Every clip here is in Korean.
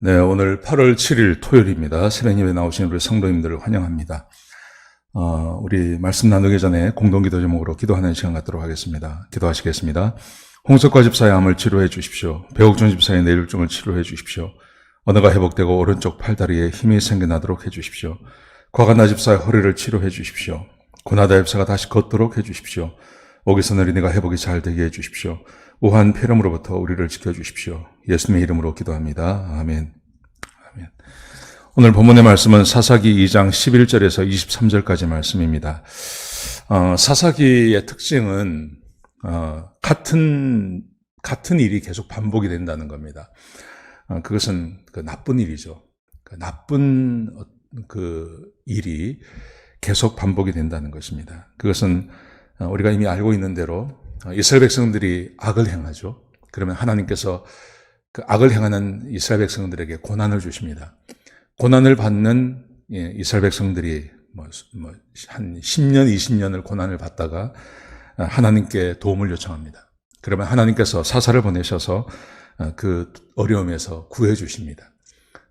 네, 오늘 8월 7일 토요일입니다. 새벽 예배 나오신 우리 성도님들을 환영합니다. 우리 말씀 나누기 전에 공동기도 제목으로 기도하는 시간 갖도록 하겠습니다. 기도하시겠습니다. 홍석과 집사의 암을 치료해 주십시오. 배옥준 집사의 뇌졸중을 치료해 주십시오. 언어가 회복되고 오른쪽 팔다리에 힘이 생겨나도록 해 주십시오. 과간나 집사의 허리를 치료해 주십시오. 고나다 집사가 다시 걷도록 해 주십시오. 오기선 어린이가 회복이 잘 되게 해 주십시오. 우한 폐렴으로부터 우리를 지켜주십시오. 예수님의 이름으로 기도합니다. 아멘. 아멘. 오늘 본문의 말씀은 사사기 2장 11절에서 23절까지 말씀입니다. 사사기의 특징은 같은 일이 계속 반복이 된다는 겁니다. 그것은 그 나쁜 일이죠. 그 나쁜 일이 계속 반복이 된다는 것입니다. 그것은 우리가 이미 알고 있는 대로 이스라엘 백성들이 악을 행하죠. 그러면 하나님께서 그 악을 행하는 이스라엘 백성들에게 고난을 주십니다. 고난을 받는 이스라엘 백성들이 한 10년, 20년을 고난을 받다가 하나님께 도움을 요청합니다. 그러면 하나님께서 사사를 보내셔서 그 어려움에서 구해 주십니다.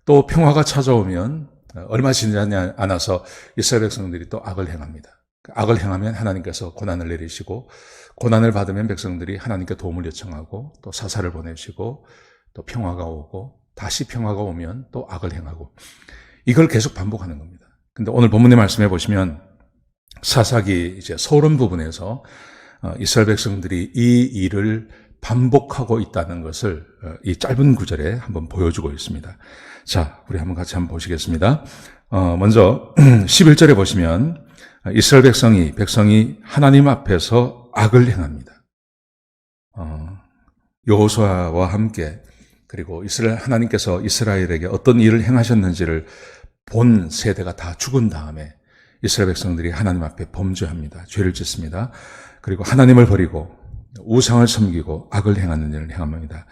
또 평화가 찾아오면 얼마 지나지 않아서 이스라엘 백성들이 또 악을 행합니다. 악을 행하면 하나님께서 고난을 내리시고 고난을 받으면 백성들이 하나님께 도움을 요청하고 또 사사를 보내시고 또 평화가 오고 다시 평화가 오면 또 악을 행하고 이걸 계속 반복하는 겁니다. 근데 오늘 본문의 말씀해 보시면 사사기 이제 서론 부분에서 이스라엘 백성들이 이 일을 반복하고 있다는 것을 이 짧은 구절에 한번 보여주고 있습니다. 자, 우리 한번 같이 한번 보시겠습니다. 먼저 11절에 보시면 이스라엘 백성이 하나님 앞에서 악을 행합니다. 여호수아와 함께 그리고 하나님께서 이스라엘에게 어떤 일을 행하셨는지를 본 세대가 다 죽은 다음에 이스라엘 백성들이 하나님 앞에 범죄합니다. 죄를 짓습니다. 그리고 하나님을 버리고 우상을 섬기고 악을 행하는 일을 행합니다.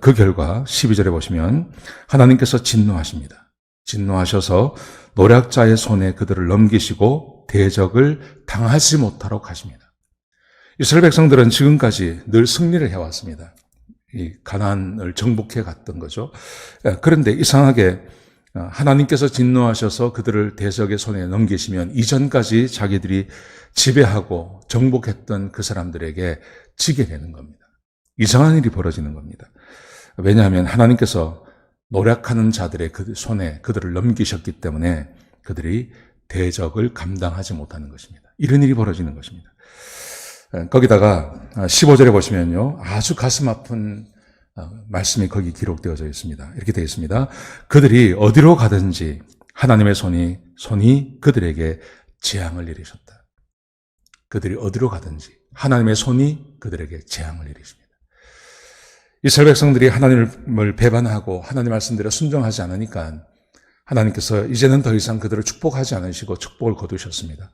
그 결과 12절에 보시면 하나님께서 진노하십니다. 진노하셔서 노략자의 손에 그들을 넘기시고 대적을 당하지 못하도록 하십니다. 이스라엘 백성들은 지금까지 늘 승리를 해왔습니다. 이 가나안을 정복해 갔던 거죠. 그런데 이상하게 하나님께서 진노하셔서 그들을 대적의 손에 넘기시면 이전까지 자기들이 지배하고 정복했던 그 사람들에게 지게 되는 겁니다. 이상한 일이 벌어지는 겁니다. 왜냐하면 하나님께서 노력하는 자들의 그 손에 그들을 넘기셨기 때문에 그들이 대적을 감당하지 못하는 것입니다. 이런 일이 벌어지는 것입니다. 거기다가 15절에 보시면요, 아주 가슴 아픈 말씀이 거기 기록되어져 있습니다. 이렇게 되어 있습니다. 그들이 어디로 가든지 하나님의 손이 그들에게 재앙을 내리셨다. 그들이 어디로 가든지 하나님의 손이 그들에게 재앙을 내리십니다. 이스라엘 백성들이 하나님을 배반하고 하나님 말씀대로 순종하지 않으니까 하나님께서 이제는 더 이상 그들을 축복하지 않으시고 축복을 거두셨습니다.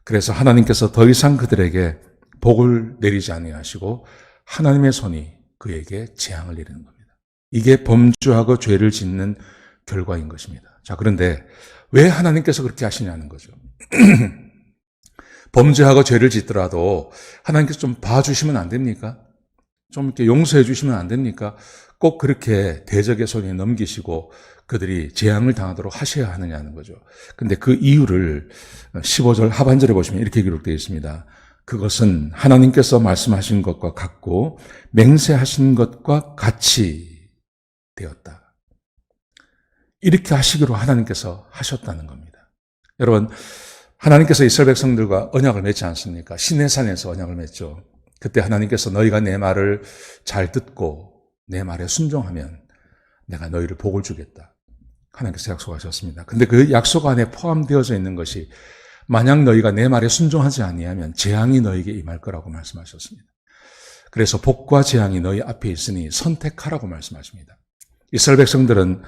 그래서 하나님께서 더 이상 그들에게 복을 내리지 아니하시고 하나님의 손이 그에게 재앙을 내리는 겁니다. 이게 범죄하고 죄를 짓는 결과인 것입니다. 자, 그런데 왜 하나님께서 그렇게 하시냐는 거죠. 범죄하고 죄를 짓더라도 하나님께서 좀 봐주시면 안 됩니까? 좀 이렇게 용서해 주시면 안 됩니까? 꼭 그렇게 대적의 손에 넘기시고 그들이 재앙을 당하도록 하셔야 하느냐는 거죠. 근데 그 이유를 15절 하반절에 보시면 이렇게 기록되어 있습니다. 그것은 하나님께서 말씀하신 것과 같고 맹세하신 것과 같이 되었다. 이렇게 하시기로 하나님께서 하셨다는 겁니다. 여러분, 하나님께서 이스라엘 백성들과 언약을 맺지 않습니까? 시내산에서 언약을 맺죠. 그때 하나님께서 너희가 내 말을 잘 듣고 내 말에 순종하면 내가 너희를 복을 주겠다. 하나님께서 약속하셨습니다. 근데 그 약속 안에 포함되어져 있는 것이 만약 너희가 내 말에 순종하지 아니하면 재앙이 너희에게 임할 거라고 말씀하셨습니다. 그래서 복과 재앙이 너희 앞에 있으니 선택하라고 말씀하십니다. 이스라엘 백성들은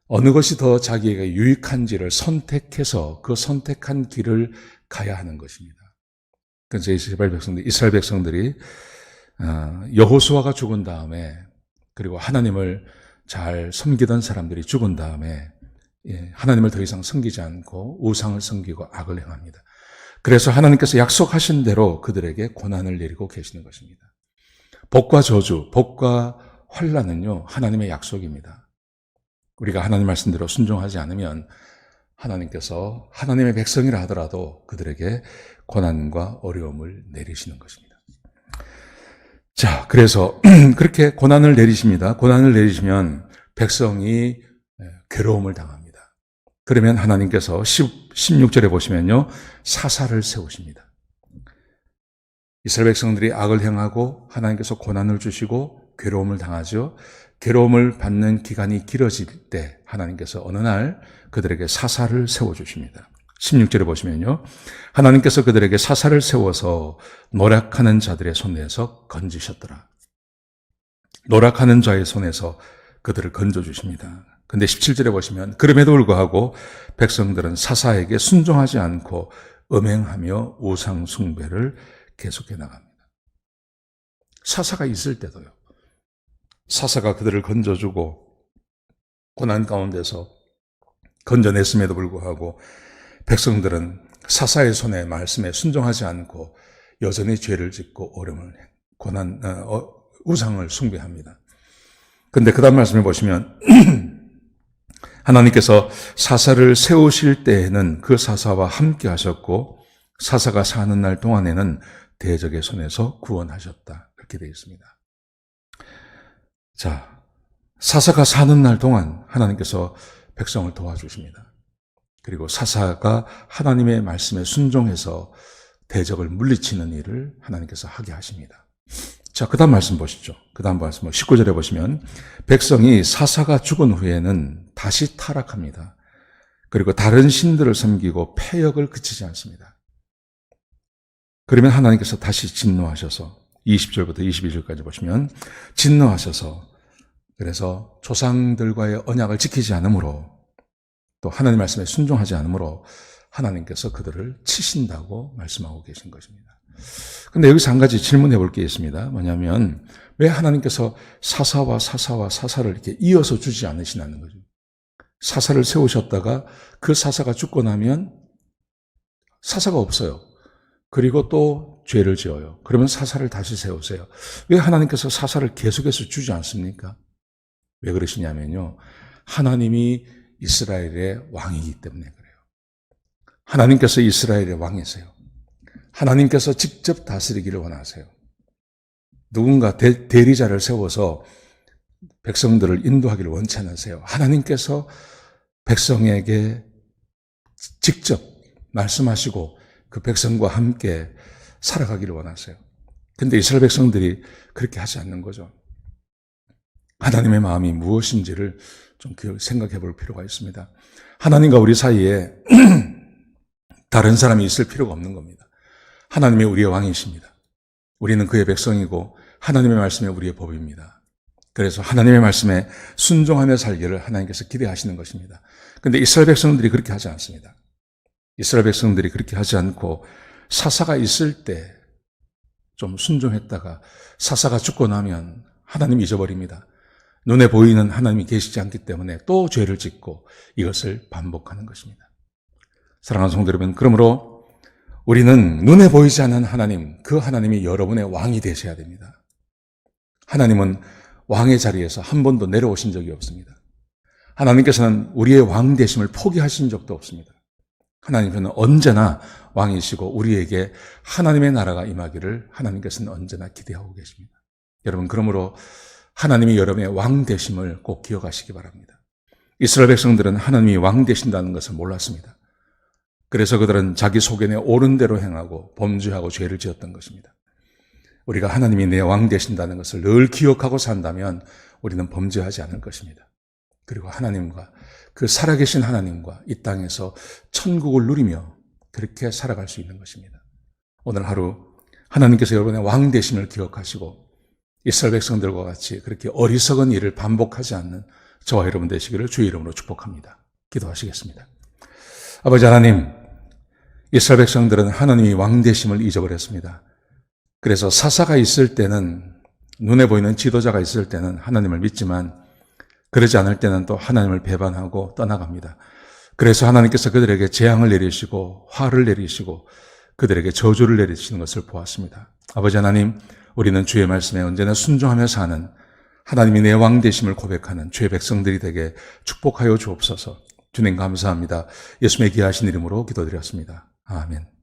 어느 것이 더 자기에게 유익한지를 선택해서 그 선택한 길을 가야 하는 것입니다. 그래서 이스라엘 백성들이 여호수아가 죽은 다음에 그리고 하나님을 잘 섬기던 사람들이 죽은 다음에 하나님을 더 이상 섬기지 않고 우상을 섬기고 악을 행합니다. 그래서 하나님께서 약속하신 대로 그들에게 고난을 내리고 계시는 것입니다. 복과 저주, 복과 환난은요, 하나님의 약속입니다. 우리가 하나님 말씀대로 순종하지 않으면 하나님께서 하나님의 백성이라 하더라도 그들에게 고난과 어려움을 내리시는 것입니다. 자, 그래서 그렇게 고난을 내리십니다. 고난을 내리시면 백성이 괴로움을 당합니다. 그러면 하나님께서 16절에 보시면요, 사사를 세우십니다. 이스라엘 백성들이 악을 행하고 하나님께서 고난을 주시고 괴로움을 당하죠. 괴로움을 받는 기간이 길어질 때 하나님께서 어느 날 그들에게 사사를 세워주십니다. 16절에 보시면요, 하나님께서 그들에게 사사를 세워서 노력하는 자들의 손에서 건지셨더라. 노력하는 자의 손에서 그들을 건져주십니다. 근데 17절에 보시면 그럼에도 불구하고 백성들은 사사에게 순종하지 않고 음행하며 우상 숭배를 계속해 나갑니다. 사사가 있을 때도요, 사사가 그들을 건져주고 고난 가운데서 건져냈음에도 불구하고 백성들은 사사의 손에 말씀에 순종하지 않고 여전히 죄를 짓고 우상을 숭배합니다. 근데 그 다음 말씀에 보시면 하나님께서 사사를 세우실 때에는 그 사사와 함께 하셨고 사사가 사는 날 동안에는 대적의 손에서 구원하셨다. 그렇게 되어 있습니다. 자, 사사가 사는 날 동안 하나님께서 백성을 도와주십니다. 그리고 사사가 하나님의 말씀에 순종해서 대적을 물리치는 일을 하나님께서 하게 하십니다. 자, 그 다음 말씀 보시죠. 그 다음 말씀 19절에 보시면 백성이 사사가 죽은 후에는 다시 타락합니다. 그리고 다른 신들을 섬기고 패역을 그치지 않습니다. 그러면 하나님께서 다시 진노하셔서 20절부터 22절까지 보시면 진노하셔서 그래서 조상들과의 언약을 지키지 않으므로 또 하나님 말씀에 순종하지 않으므로 하나님께서 그들을 치신다고 말씀하고 계신 것입니다. 그런데 여기서 한 가지 질문해 볼 게 있습니다. 뭐냐면 왜 하나님께서 사사를 이렇게 이어서 주지 않으시냐는 거죠. 사사를 세우셨다가 그 사사가 죽고 나면 사사가 없어요. 그리고 또 죄를 지어요. 그러면 사사를 다시 세우세요. 왜 하나님께서 사사를 계속해서 주지 않습니까? 왜 그러시냐면요, 하나님이 이스라엘의 왕이기 때문에 그래요. 하나님께서 이스라엘의 왕이세요. 하나님께서 직접 다스리기를 원하세요. 누군가 대리자를 세워서 백성들을 인도하기를 원치 않으세요. 하나님께서 백성에게 직접 말씀하시고 그 백성과 함께 살아가기를 원하세요. 근데 이스라엘 백성들이 그렇게 하지 않는 거죠. 하나님의 마음이 무엇인지를 좀 생각해 볼 필요가 있습니다. 하나님과 우리 사이에 다른 사람이 있을 필요가 없는 겁니다. 하나님이 우리의 왕이십니다. 우리는 그의 백성이고 하나님의 말씀이 우리의 법입니다. 그래서 하나님의 말씀에 순종하며 살기를 하나님께서 기대하시는 것입니다. 그런데 이스라엘 백성들이 그렇게 하지 않습니다. 이스라엘 백성들이 그렇게 하지 않고 사사가 있을 때 좀 순종했다가 사사가 죽고 나면 하나님 잊어버립니다. 눈에 보이는 하나님이 계시지 않기 때문에 또 죄를 짓고 이것을 반복하는 것입니다. 사랑하는 성도 여러분, 그러므로 우리는 눈에 보이지 않는 하나님, 그 하나님이 여러분의 왕이 되셔야 됩니다. 하나님은 왕의 자리에서 한 번도 내려오신 적이 없습니다. 하나님께서는 우리의 왕 되심을 포기하신 적도 없습니다. 하나님께서는 언제나 왕이시고 우리에게 하나님의 나라가 임하기를 하나님께서는 언제나 기대하고 계십니다. 여러분, 그러므로 하나님이 여러분의 왕 되심을 꼭 기억하시기 바랍니다. 이스라엘 백성들은 하나님이 왕 되신다는 것을 몰랐습니다. 그래서 그들은 자기 소견에 옳은 대로 행하고 범죄하고 죄를 지었던 것입니다. 우리가 하나님이 내 왕 되신다는 것을 늘 기억하고 산다면 우리는 범죄하지 않을 것입니다. 그리고 하나님과 그 살아계신 하나님과 이 땅에서 천국을 누리며 그렇게 살아갈 수 있는 것입니다. 오늘 하루 하나님께서 여러분의 왕 되심을 기억하시고 이스라엘 백성들과 같이 그렇게 어리석은 일을 반복하지 않는 저와 여러분 되시기를 주의 이름으로 축복합니다. 기도하시겠습니다. 아버지 하나님, 이스라엘 백성들은 하나님이 왕 되심을 잊어버렸습니다. 그래서 사사가 있을 때는, 눈에 보이는 지도자가 있을 때는 하나님을 믿지만 그러지 않을 때는 또 하나님을 배반하고 떠나갑니다. 그래서 하나님께서 그들에게 재앙을 내리시고 화를 내리시고 그들에게 저주를 내리시는 것을 보았습니다. 아버지 하나님, 우리는 주의 말씀에 언제나 순종하며 사는 하나님이 내 왕 되심을 고백하는 주의 백성들이 되게 축복하여 주옵소서. 주님 감사합니다. 예수님의 귀하신 이름으로 기도드렸습니다. 아멘.